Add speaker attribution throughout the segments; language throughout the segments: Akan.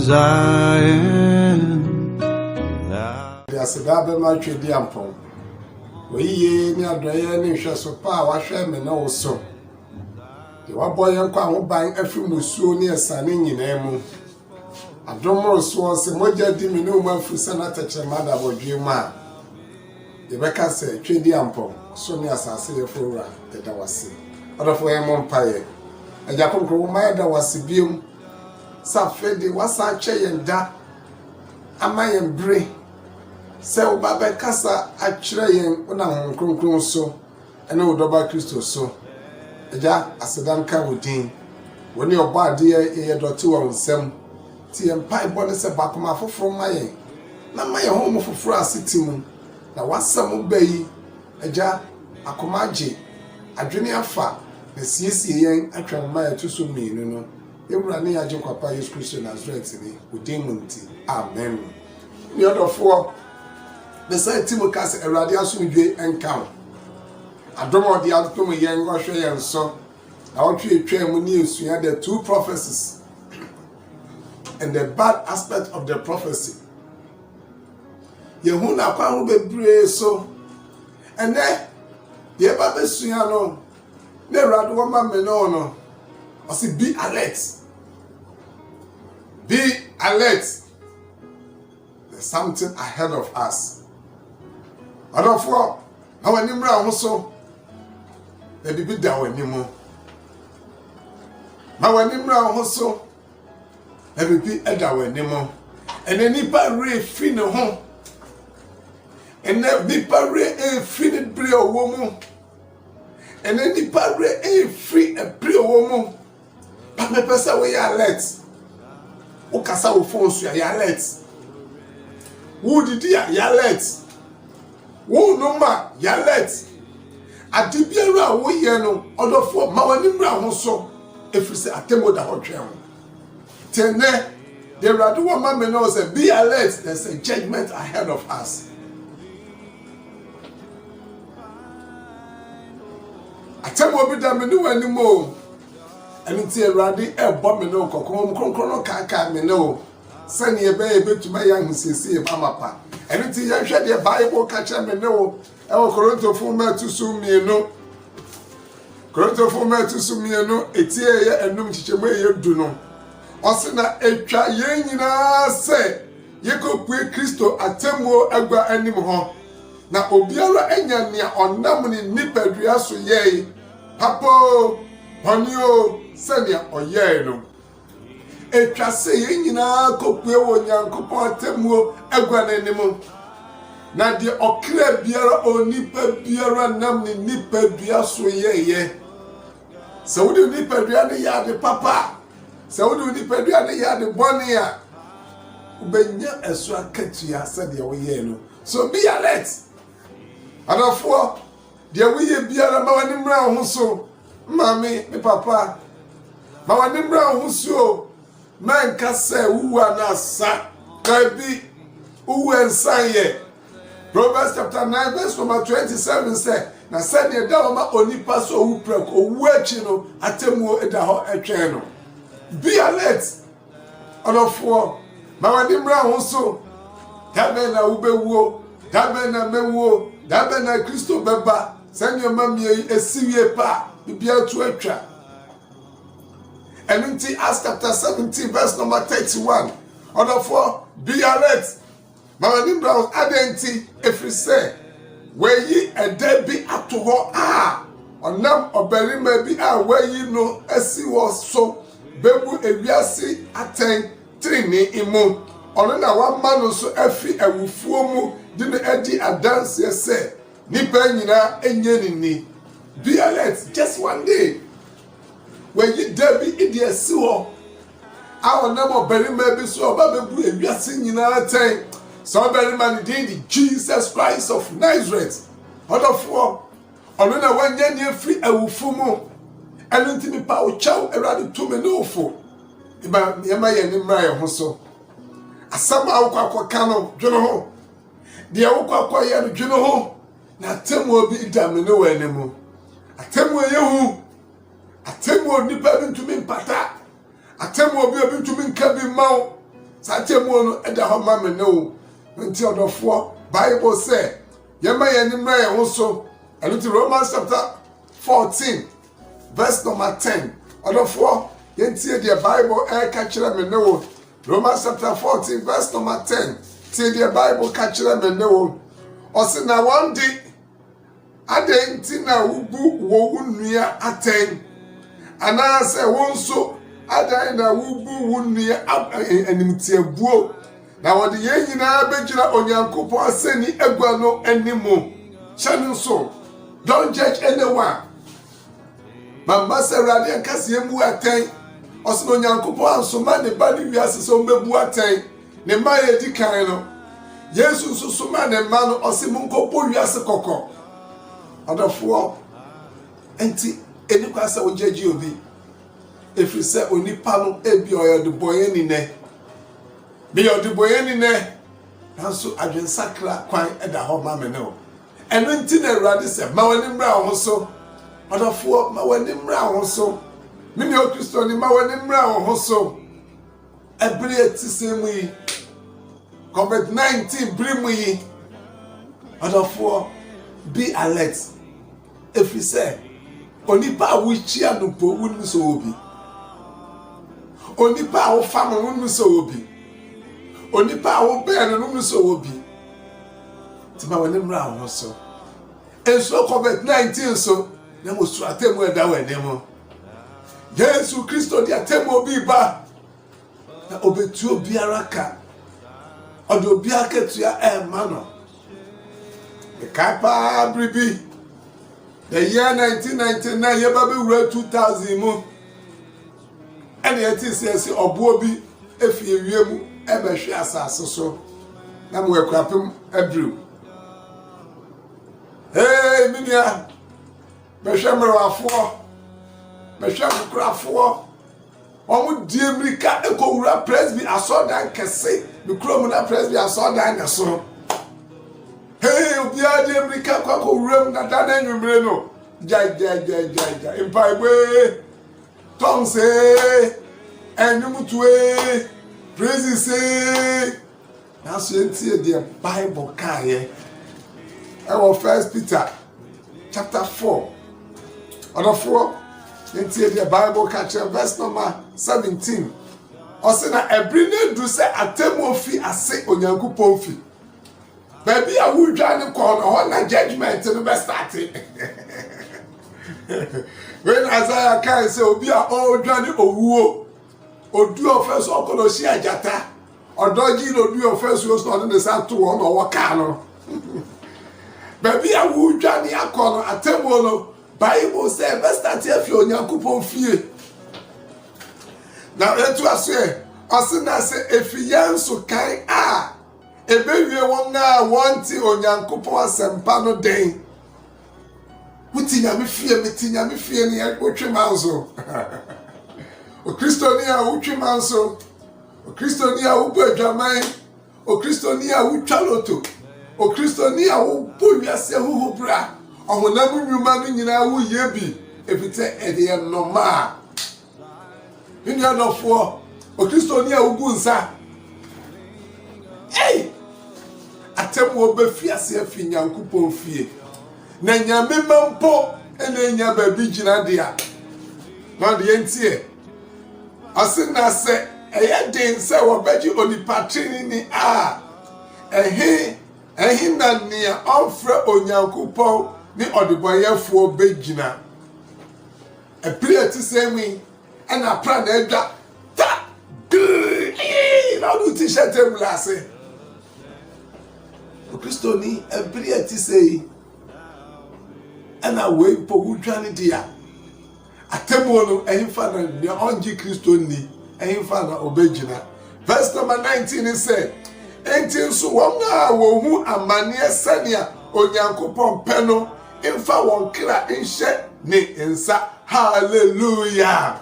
Speaker 1: Zion.
Speaker 2: Yes, that be my trade. We ye near Drayan so power, shame and also. You are boy and come buying a few musu near Sanning in Emu. I don't know, was a moja diminu man for Senator Chamada or Jima. The Becca said, trade the ample, so near Sassi Flora, that I was see. Other for a monpire. A Japan Cromaya that was Sibium. Safedi was a chay and da. Am I and bray? Se Baba Kasa a train on a concrete so, and old Baba Christo so. A jack as a danka woodin. When your body a dotty on some tea and pie bonus a back from my not my home for France city. Now what's some bay a jar a comaji a junior fat the CC young a tramaya to so mean, you know. You run near Jim Papa Christian as right today with demon tea. Amen. The other four. The same Timocas a radiation and count. I don't want the outcome of young Russia and so. I want you to train news. We had the two prophecies and the bad aspect of the prophecy. Yehuna Kwan will be brave so. And then, the Baby Suyano, the Radwoman Menono, or see, be alert. Be alert. There's something ahead of us. I don't fall. I want him round so. Let me be down anymore. I want him round so. Let me be down anymore. And then if I read free no home. And then if I read a free the brio woman. And then if I read a free a brio woman. But my person we are let. O kasa o phone so ya let. Who did ya let? Wo no ma ya let adibiara wo ye no odofo ma wani mra ho so efrise atemo da ho twen tene the radu wo ma me no say be alert, there's a judgment ahead of us. Atemo bi da me no wani mo eni ti erade e bo me no kokon kronkron ka me no sani ebe betuma ya husisi e mama anything you share the Bible catch me no. I will Koronto for me to sum me no. Koronto for me to sum me no. Etie ye enum chicheme ye du no. Osina etwa ye nyina se ye ko pue Kristo atemo agwa anim ho. Na obiara enya nea onam ni nipadua so ye. Papo honio senia oye no. Etwa se ye nyina kopue wo Nyankopon atemuo agwa n'anim na de okra biara onipa biara nam ni nipadua so ye se wo de nipadua ne ya de papa se wo de nipadua ne ya de bone a ubenya esu akatua se de wo ye no so be alert adafo de wo ye biara ma wani mra ho so mami me papa ma wani mra ho so man ka say uwa na sa kabi uwa nsanye. Proverbs chapter 9 verse number 27 say na said the dawma onipa so wu preko owu achi no atemu eda ho etwen no. Be alert onofo ma wani mra ho so dabe na ubewuo dabe na mewuo dabe na Kristo beba sanye mamie esiwie pa bibia tu atwa. And in Acts chapter 17 verse number 31. Order for be alert. Mama Brown adenti if you say where ye a debi at her onam oberima bi where ye no esi was so bebu ewiase aten trini imu ono na wa manu so afi awufuo mu di ne adi adanse say nipa nyina enye nini. Be alert just one day. When you debi idi esi ho our name oberima bi so oba bebu ewiase nyina aten. So very man did Jesus Christ of Nazareth. Other for on na one year free a wufumu. And until me pa o chow eradi to me no fo. Iba yema ye ni mra ho so. Asama awukwa kano dwono ho. De awukwa ye no dwono ho. Na temu obi idam no wanemu. Atemu yehu. Atemu nipa bi ntumi mpata. Atemu obi ntumi nka bi mawo. Satemu no eda ho ma me no nti odofo Bible say yema yenimra ye ho so and Romans chapter 14 verse number 10 odofo yentie the Bible ka kire me no Romans chapter 14 verse number 10 tie the Bible ka kire me no o se na one day adenti na wubu wo wunua aten ana se wonso adan na wubu wunua animtiabuo na wode ye nyina begyina onyankopon aseni agua no animo chanu so don't judge anyone mama se rade akase emu aten osino onyankopon ansoma ne ba ne wiase so mebu aten ne ma ye di kan no Yesu so soma ne ma no osimu nkopo wiase kokko adafo enti enikwa se o judge obi efiri se onipa no ebi oyode boye ni ne be oyode boye ni ne nanso adwensakra kwan eda ho ma me ne o eno nti na Awurade se ma wani mra ho so adafo ma wani mra ho so mini o Kristo ni ma wani mra ho so ebri etisemu yi COVID-19 brimu yi adafo be alert efiri se onipa awuchia no po wunu so obi onipa awo fam wunu so obi onipa awo ben wunu so obi ti ma wani mra ho so enso COVID-19 so na mo su atemu eda wani mo Yesu Kristo di atemu obi ba na obetu obi araka odo obi aketua mano the kapa bribi the year 1999 yeba be wura 2000 mu ene yeti sese obo obi efie wiemu ebehwe asase so na mo ekwapem abru hey minia behwe mrafo behwe mkrafo omo die America ekowura presby asodan kese mikro mu na presby asodan na so hey obi ade America kwa kowura mu na dana nwumre no ja impaiwe tonse enumutue praise say na so entie the Bible kaye ewo 1 Peter chapter 4 odofo entie the Bible catch verse number 17 osina every ne do say atemu ofi ase onyankopon fi baby a wudwa ne ko no na judgment no be start when Isaiah can say obi a odwa ne owuo odu ofeso okolosi ajata odoji no odu ofeso so no sa to won no waka no baby a wudwa ne akono atemu no Bible say best start if onyankopon fie na etu aso osina say efiyanso kan a ebewie won na wanti onyankopon asempa no den mutinya me fie ni otwe manso o kristonia otwe manso o kristonia ubu adwaman o kristonia utwa loto o kristonia ubu wiase huhu bra ohunam nwuma no nyina wo yebi efite ede normal ni adofo o kristonia ubu nsa atemu obefiase afinyankopon fie na nyame mampo ene nya babi gina dia na de entie asina se eyeden se wo baji onipatrini ni ehi na nia ofre onyankopon ni odeboyefo begina eprieti semi ena pra na edwa ta na do t-shirt emlase o Kristo ni eprieti sei ena we po wudwane dia atemo no ehimfa na ne onji Kristo ni ehimfa na obegina verse number 19 it say enti so wonga wo hu amane esania onyankopon pe no emfa won kra enhye ne ensa hallelujah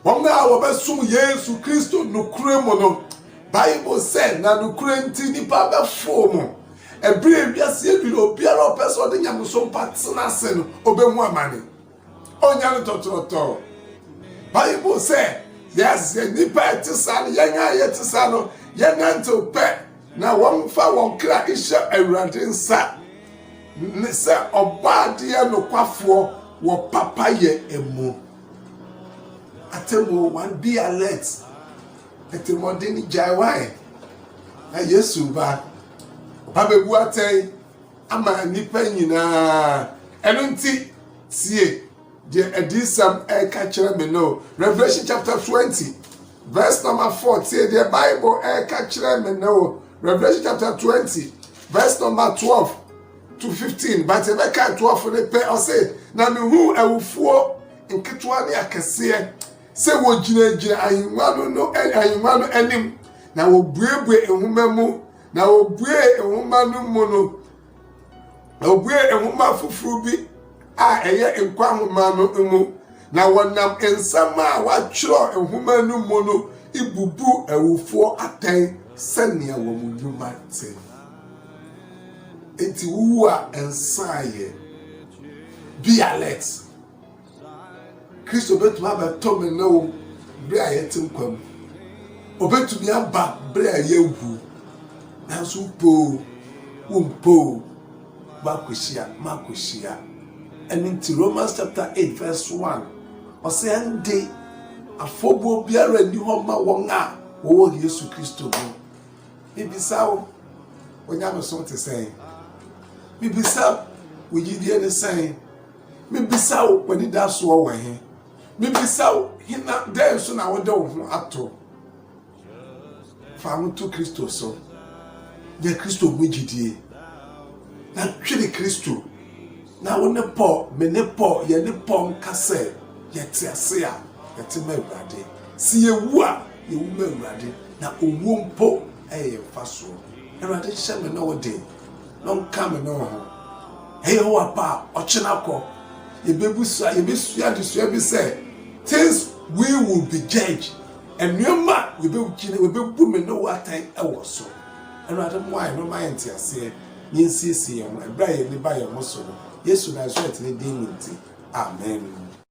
Speaker 2: wonga wo besum Yesu Kristo no kuremo no Bible say na no kurenti ni pa be fomo ebre wiase eduro obiara opeso de nyamuso mpatsena se no obemu amane onya no totroto Bible say yes nipa etisa no yenya yetisa no yɛnantew pɛ na wɔmfa wɔn kra ihyɛ Awurade nsa ne sɛ ɔbaadeɛ nokwafoɔ wɔ papayɛ emu. Atemu one be alert. Etemodini jaiwai. Na Yesu ba. Babebu atɛn ama nipa nyinaa. Ɛno nti tie the edisam ɛka kyerɛ me no. Revelation chapter 20 verse number 4 tie the Bible ɛka kyerɛ me no. Revelation chapter 20 verse number 12 to 15. But ɛbɛka 12 ne pɛ ɔse na mehu awufuo nketewa ne akɛseɛ sɛ wɔgyinagyina ahengua no anim na wɔbuebue nhoma mu na wɔbue nhoma no mu no na wɔbue nhoma foforo bi a ɛyɛ nkwa nhoma no mu na wɔnam nsɛm a wɔatwerɛ nhoma no mu no ibubu awufoɔ atɛn sɛnea wɔn nnwuma te. Enti wuwu a nsaayɛ be alert. Kristo betumi abeto me no bre a yete nkwam. Obetumi aba bre a yewu. Nanso umpo makoshia. And in Romans chapter 8 verse 1, ose ande afobo biara ni ho ma won a wo Yesu Kristo no. Bibisa wo onyame so te say. Bibisa wo yidie ne say. Bibisa wo wani da so wo he. Bibisa hina den so na wode wo ho ato fa to Kristo so de Kristo gwigidie na twere Kristo na wone Paul me ne Paul ye ne Paul nkase ye te ase a ye te ma Awurade si yewu a yewu ma Awurade na owu mpo eye mfa so Awurade hye me na wode no nka me no ho eye ho apa ochena kọ yebesua de sua bi say things we will be judged and nyoma we be bu me no watan ewo so Awurade mo ayi no ma ente ase nyinsiesie ho ebra ye ne ba ye mo so Yesu na so etene din nti amen.